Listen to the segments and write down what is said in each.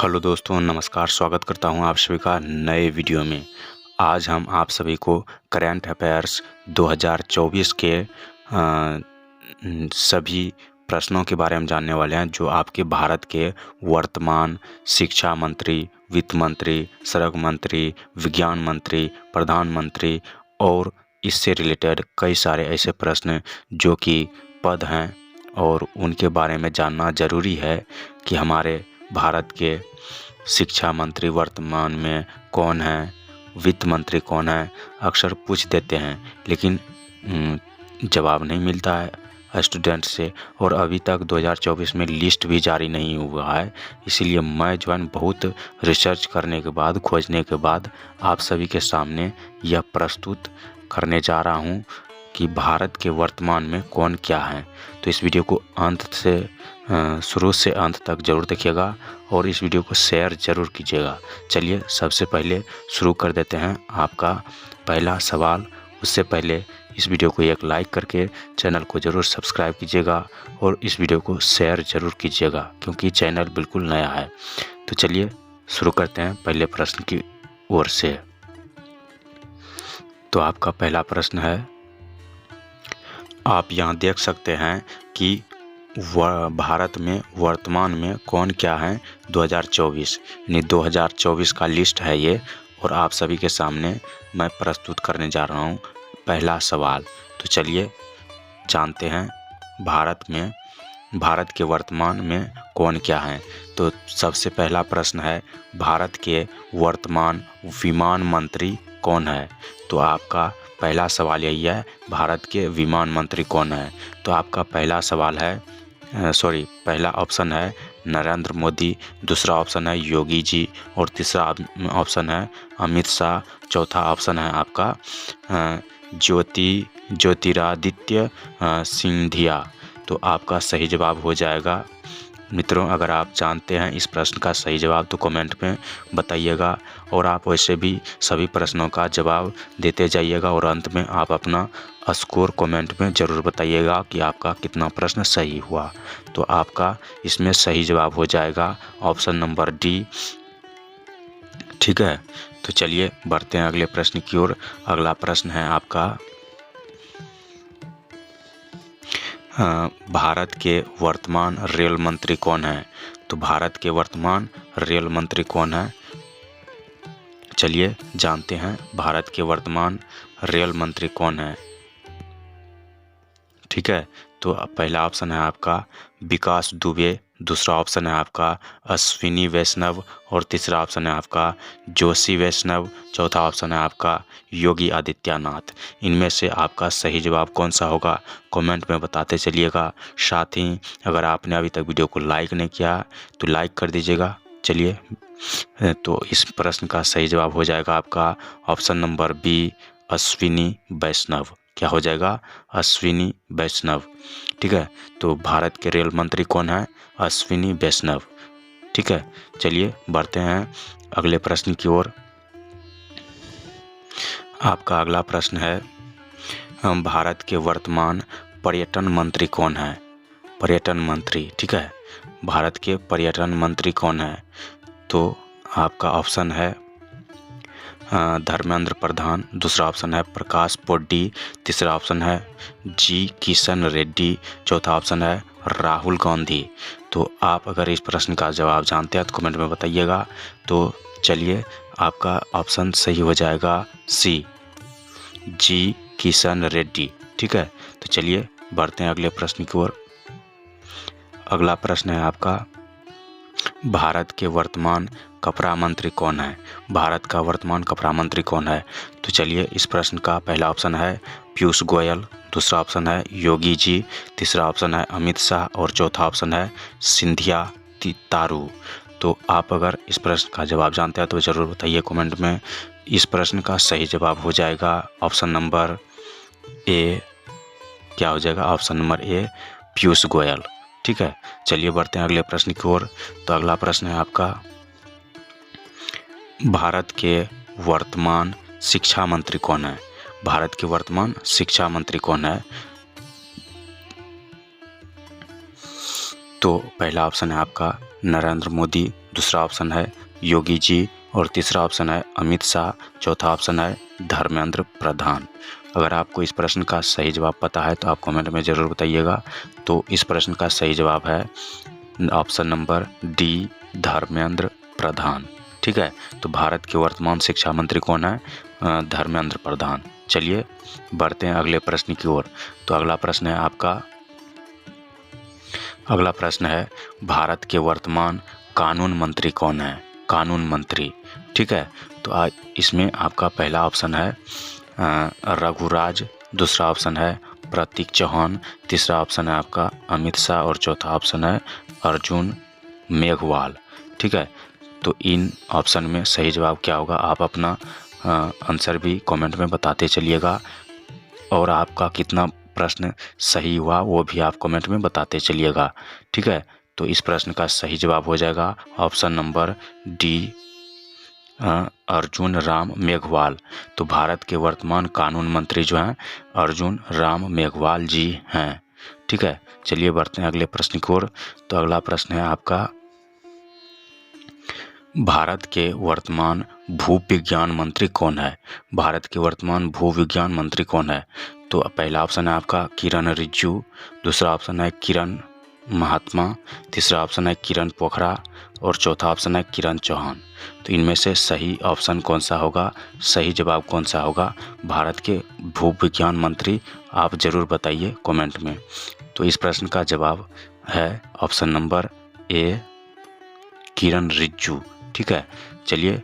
Hello दोस्तों, नमस्कार। स्वागत करता हूं आप सभी का नए वीडियो में। आज हम आप सभी को करंट अफेयर्स 2024 के सभी प्रश्नों के बारे में जानने वाले हैं, जो आपके भारत के वर्तमान शिक्षा मंत्री, वित्त मंत्री, सड़क मंत्री, विज्ञान मंत्री, प्रधानमंत्री और इससे रिलेटेड कई सारे ऐसे प्रश्न जो कि पद हैं और उनके बारे में जानना ज़रूरी है कि हमारे भारत के शिक्षा मंत्री वर्तमान में कौन है, वित्त मंत्री कौन है। अक्सर पूछ देते हैं लेकिन जवाब नहीं मिलता है स्टूडेंट से, और अभी तक 2024 में लिस्ट भी जारी नहीं हुआ है। इसीलिए मैं जो है बहुत रिसर्च करने के बाद, खोजने के बाद आप सभी के सामने यह प्रस्तुत करने जा रहा हूँ कि भारत के वर्तमान में कौन क्या है। तो इस वीडियो को अंत से शुरू से अंत तक ज़रूर देखिएगा और इस वीडियो को शेयर ज़रूर कीजिएगा। चलिए सबसे पहले शुरू कर देते हैं आपका पहला सवाल। उससे पहले इस वीडियो को एक लाइक करके चैनल को ज़रूर सब्सक्राइब कीजिएगा और इस वीडियो को शेयर ज़रूर कीजिएगा क्योंकि चैनल बिल्कुल नया है। तो चलिए शुरू करते हैं पहले प्रश्न की ओर से। तो आपका पहला प्रश्न है, आप यहाँ देख सकते हैं कि भारत में वर्तमान में कौन क्या है 2024, यानी 2024 का लिस्ट है ये, और आप सभी के सामने मैं प्रस्तुत करने जा रहा हूँ पहला सवाल। तो चलिए जानते हैं भारत के वर्तमान में कौन क्या है। तो सबसे पहला प्रश्न है, भारत के वर्तमान विमान मंत्री कौन है। तो आपका पहला सवाल यही है, भारत के विमान मंत्री कौन है। तो आपका पहला सवाल है पहला ऑप्शन है नरेंद्र मोदी, दूसरा ऑप्शन है योगी जी और तीसरा ऑप्शन है अमित शाह, चौथा ऑप्शन है आपका ज्योतिरादित्य सिंधिया। तो आपका सही जवाब हो जाएगा। मित्रों, अगर आप जानते हैं इस प्रश्न का सही जवाब तो कमेंट में बताइएगा, और आप वैसे भी सभी प्रश्नों का जवाब देते जाइएगा और अंत में आप अपना स्कोर कमेंट में ज़रूर बताइएगा कि आपका कितना प्रश्न सही हुआ। तो आपका इसमें सही जवाब हो जाएगा ऑप्शन नंबर डी। ठीक है, तो चलिए बढ़ते हैं अगले प्रश्न की ओर। अगला प्रश्न है आपका, भारत के वर्तमान रेल मंत्री कौन है। तो भारत के वर्तमान रेल मंत्री कौन है, चलिए जानते हैं भारत के वर्तमान रेल मंत्री कौन है। ठीक है, तो पहला ऑप्शन है आपका विकास दुबे, दूसरा ऑप्शन है आपका अश्विनी वैष्णव और तीसरा ऑप्शन है आपका जोशी वैष्णव, चौथा ऑप्शन है आपका योगी आदित्यनाथ। इनमें से आपका सही जवाब कौन सा होगा कमेंट में बताते चलिएगा। साथ ही अगर आपने अभी तक वीडियो को लाइक नहीं किया तो लाइक कर दीजिएगा। चलिए, तो इस प्रश्न का सही जवाब हो जाएगा आपका ऑप्शन नंबर बी, अश्विनी वैष्णव। क्या हो जाएगा? अश्विनी वैष्णव। ठीक है, तो भारत के रेल मंत्री कौन है? अश्विनी वैष्णव। ठीक है, चलिए बढ़ते हैं अगले प्रश्न की ओर। आपका अगला प्रश्न है, भारत के वर्तमान पर्यटन मंत्री कौन है। पर्यटन मंत्री, ठीक है, भारत के पर्यटन मंत्री कौन है। तो आपका ऑप्शन है धर्मेंद्र प्रधान, दूसरा ऑप्शन है प्रकाश पोड्डी, तीसरा ऑप्शन है जी किशन रेड्डी, चौथा ऑप्शन है राहुल गांधी। तो आप अगर इस प्रश्न का जवाब जानते हैं तो कमेंट में बताइएगा। तो चलिए, आपका ऑप्शन सही हो जाएगा सी, जी किशन रेड्डी। ठीक है, तो चलिए बढ़ते हैं अगले प्रश्न की ओर। अगला प्रश्न है आपका, भारत के वर्तमान कपड़ा मंत्री कौन है। भारत का वर्तमान कपड़ा मंत्री कौन है। तो चलिए, इस प्रश्न का पहला ऑप्शन है पीयूष गोयल, दूसरा ऑप्शन है योगी जी, तीसरा ऑप्शन है अमित शाह और चौथा ऑप्शन है सिंधिया तारू। तो आप अगर इस प्रश्न का जवाब जानते हैं तो ज़रूर बताइए कमेंट में। इस प्रश्न का सही जवाब हो जाएगा ऑप्शन नंबर ए। क्या हो जाएगा? Option number A, Piyush Goyal. ठीक है, चलिए बढ़ते हैं अगले प्रश्न की ओर। तो अगला प्रश्न है आपका, भारत के वर्तमान शिक्षा मंत्री कौन है। भारत के वर्तमान शिक्षा मंत्री कौन है। तो पहला ऑप्शन है आपका नरेंद्र मोदी, दूसरा ऑप्शन है योगी जी और तीसरा ऑप्शन है अमित शाह, चौथा ऑप्शन है धर्मेंद्र प्रधान। अगर आपको इस प्रश्न का सही जवाब पता है तो आप कमेंट में ज़रूर बताइएगा। तो इस प्रश्न का सही जवाब है option number D, Dharmendra Pradhan. ठीक है, तो भारत के वर्तमान शिक्षा मंत्री कौन है? धर्मेंद्र प्रधान। चलिए बढ़ते हैं अगले प्रश्न की ओर। तो अगला प्रश्न है भारत के वर्तमान कानून मंत्री कौन है? कानून मंत्री। ठीक है, तो इसमें आपका पहला ऑप्शन है रघुराज, दूसरा ऑप्शन है प्रतीक चौहान, तीसरा ऑप्शन है आपका अमित शाह और चौथा ऑप्शन है अर्जुन मेघवाल। ठीक है, तो इन ऑप्शन में सही जवाब क्या होगा? आप अपना आंसर भी कमेंट में बताते चलिएगा और आपका कितना प्रश्न सही हुआ वो भी आप कमेंट में बताते चलिएगा। ठीक है, तो इस प्रश्न का सही जवाब हो जाएगा option number D, Arjun Ram Meghwal. तो भारत के वर्तमान कानून मंत्री जो हैं अर्जुन राम मेघवाल जी हैं। ठीक है, चलिए बढ़ते हैं अगले प्रश्न की ओर। तो अगला प्रश्न है आपका भारत के वर्तमान भूविज्ञान मंत्री कौन है? भारत के वर्तमान भूविज्ञान मंत्री कौन है? तो पहला ऑप्शन है आपका किरण रिजिजू, दूसरा ऑप्शन है किरण महात्मा, तीसरा ऑप्शन है किरण पोखरा और चौथा ऑप्शन है किरण चौहान। तो इनमें से सही ऑप्शन कौन सा होगा? सही जवाब कौन सा होगा? भारत के भूविज्ञान मंत्री आप ज़रूर बताइए कमेंट में। तो इस प्रश्न का जवाब है ऑप्शन नंबर ए, किरण रिजिजू। ठीक है, चलिए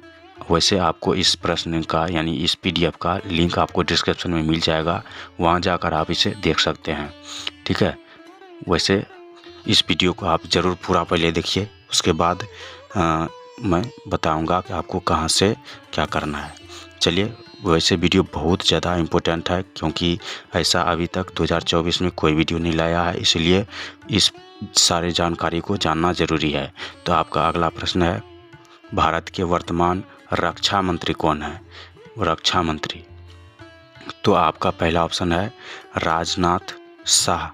वैसे आपको इस प्रश्न का यानी इस पीडीएफ का लिंक आपको डिस्क्रिप्शन में मिल जाएगा, वहां जाकर आप इसे देख सकते हैं। ठीक है, वैसे इस वीडियो को आप ज़रूर पूरा पहले देखिए, उसके बाद मैं बताऊंगा कि आपको कहां से क्या करना है। चलिए वैसे वीडियो बहुत ज़्यादा इम्पोर्टेंट है क्योंकि ऐसा अभी तक 2024 में कोई वीडियो नहीं लाया है, इसलिए इस सारे जानकारी को जानना ज़रूरी है। तो आपका अगला प्रश्न है भारत के वर्तमान रक्षा मंत्री कौन है? रक्षा मंत्री। तो आपका पहला ऑप्शन है राजनाथ शाह,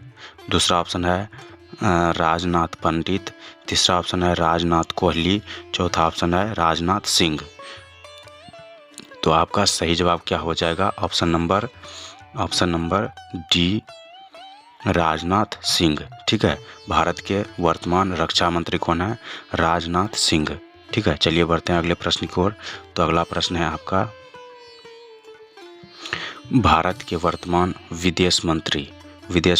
दूसरा ऑप्शन है राजनाथ पंडित, तीसरा ऑप्शन है राजनाथ कोहली, चौथा ऑप्शन है राजनाथ सिंह। तो आपका सही जवाब क्या हो जाएगा? Option number D, Rajnath Singh. ठीक है, भारत के वर्तमान रक्षा मंत्री कौन है? राजनाथ सिंह। ठीक है, चलिए बढ़ते हैं अगले प्रश्न की ओर। तो अगला प्रश्न है आपका भारत के वर्तमान विदेश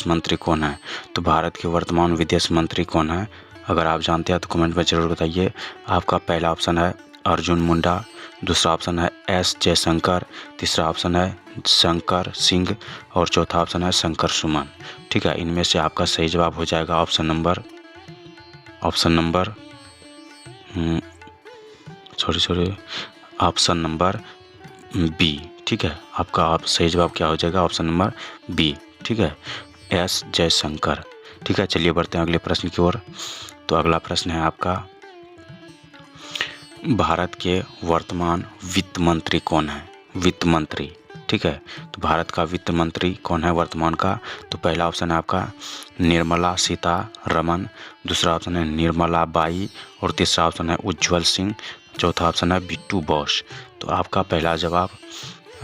मंत्री कौन है? तो भारत के वर्तमान विदेश मंत्री कौन है? अगर आप जानते हैं तो कमेंट में जरूर बताइए। आपका पहला ऑप्शन है अर्जुन मुंडा, दूसरा ऑप्शन है एस जयशंकर, तीसरा ऑप्शन है शंकर सिंह और चौथा ऑप्शन है शंकर सुमन। ठीक है, इनमें से आपका सही जवाब हो जाएगा ऑप्शन नंबर बी। ठीक है, आपका सही जवाब क्या हो जाएगा? Option number B. ठीक है, एस जयशंकर। ठीक है, चलिए बढ़ते हैं अगले प्रश्न की ओर। तो अगला प्रश्न है आपका भारत के वर्तमान वित्त मंत्री कौन है? वित्त मंत्री। ठीक है, तो भारत का वित्त मंत्री कौन है वर्तमान का? तो पहला ऑप्शन है आपका निर्मला सीतारमण, दूसरा ऑप्शन है निर्मला बाई और तीसरा ऑप्शन है उज्जवल सिंह, चौथा ऑप्शन है बिट्टू बॉस। तो आपका पहला जवाब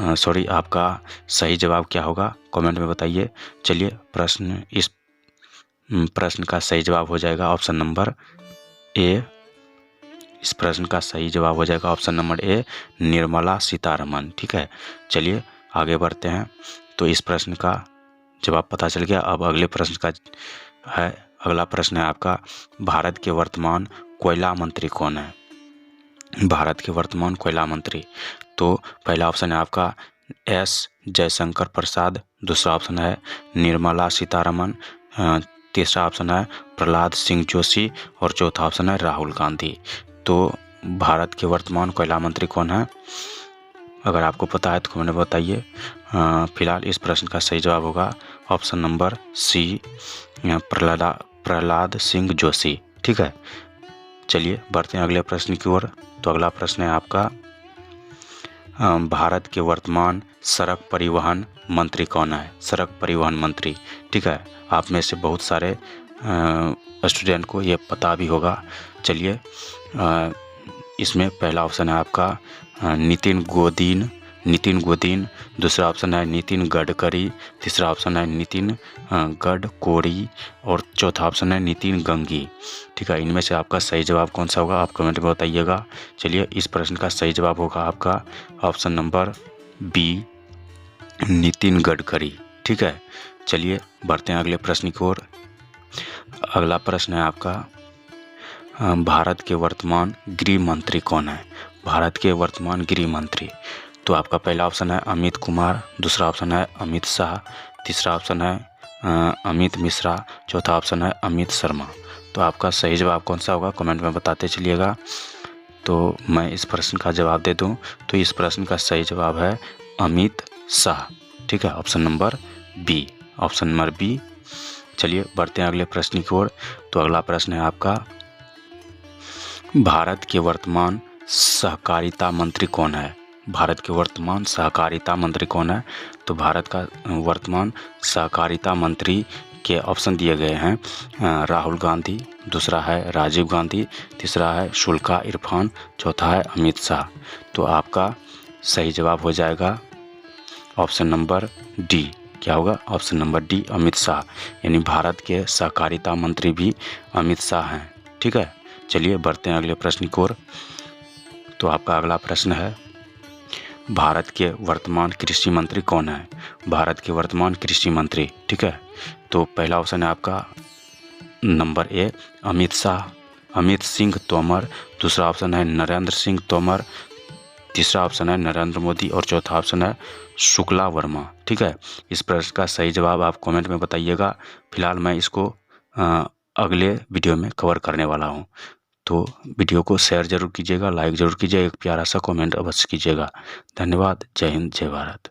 आपका सही जवाब क्या होगा? कमेंट में बताइए। चलिए इस प्रश्न का सही जवाब हो जाएगा ऑप्शन नंबर ए। इस प्रश्न का सही जवाब हो जाएगा option number A, Nirmala Sitharaman. ठीक है, चलिए आगे बढ़ते हैं। तो इस प्रश्न का जवाब पता चल गया। अब अगले प्रश्न का है अगला प्रश्न है आपका भारत के वर्तमान कोयला मंत्री कौन है? भारत के वर्तमान कोयला मंत्री। तो पहला ऑप्शन है आपका एस जयशंकर प्रसाद, दूसरा ऑप्शन है निर्मला सीतारमण, तीसरा ऑप्शन है प्रहलाद सिंह जोशी और चौथा ऑप्शन है राहुल गांधी। तो भारत के वर्तमान कोयला मंत्री कौन है? अगर आपको पता है तो कमेंट में बताइए। फिलहाल इस प्रश्न का सही जवाब होगा option number C, Prahlad Singh Joshi. ठीक है, चलिए बढ़ते हैं अगले प्रश्न की ओर। तो अगला प्रश्न है आपका भारत के वर्तमान सड़क परिवहन मंत्री कौन है? सड़क परिवहन मंत्री। ठीक है, आप में से बहुत सारे स्टूडेंट को ये पता भी होगा। चलिए, इसमें पहला ऑप्शन है आपका नितिन गोदीन, दूसरा ऑप्शन है नितिन गडकरी, तीसरा ऑप्शन है नितिन गडकोरी और चौथा ऑप्शन है नितिन गंगी। ठीक है, इनमें से आपका सही जवाब कौन सा होगा आप कमेंट में बताइएगा। चलिए, इस प्रश्न का सही जवाब होगा आपका option number B, Nitin Gadkari. ठीक है, चलिए बढ़ते हैं अगले प्रश्न की ओर। अगला प्रश्न है आपका, भारत के वर्तमान गृह मंत्री कौन है? भारत के वर्तमान गृह मंत्री, तो आपका पहला ऑप्शन है अमित कुमार, दूसरा ऑप्शन है अमित शाह, तीसरा ऑप्शन है अमित मिश्रा, चौथा ऑप्शन है अमित शर्मा। तो आपका सही जवाब कौन सा होगा कमेंट में बताते चलिएगा। तो मैं इस प्रश्न का जवाब दे दूं तो इस प्रश्न का सही जवाब है अमित शाह। ठीक है, option number B, option number B. चलिए बढ़ते हैं अगले प्रश्न की ओर। तो अगला प्रश्न है आपका, भारत के वर्तमान सहकारिता मंत्री कौन है? भारत के वर्तमान सहकारिता मंत्री कौन है? तो भारत का वर्तमान सहकारिता मंत्री के ऑप्शन दिए गए हैं राहुल गांधी, दूसरा है राजीव गांधी, तीसरा है शुल्का इरफान, चौथा है अमित शाह। तो आपका सही जवाब हो जाएगा ऑप्शन नंबर डी। क्या होगा? Option number D, Amit Shah. यानी भारत के सहकारिता मंत्री भी अमित शाह हैं। ठीक है, चलिए बढ़ते हैं अगले प्रश्न की ओर। तो आपका अगला प्रश्न है, भारत के वर्तमान कृषि मंत्री कौन है? भारत के वर्तमान कृषि मंत्री। ठीक है, तो पहला ऑप्शन है आपका नंबर ए, अमित सिंह तोमर, दूसरा ऑप्शन है नरेंद्र सिंह तोमर, तीसरा ऑप्शन है नरेंद्र मोदी और चौथा ऑप्शन है शुक्ला वर्मा। ठीक है, इस प्रश्न का सही जवाब आप कमेंट में बताइएगा। फिलहाल मैं इसको अगले वीडियो में कवर करने वाला हूँ। तो वीडियो को शेयर जरूर कीजिएगा, लाइक जरूर कीजिएगा, एक प्यारा सा कमेंट अवश्य कीजिएगा। धन्यवाद। जय हिंद, जय भारत।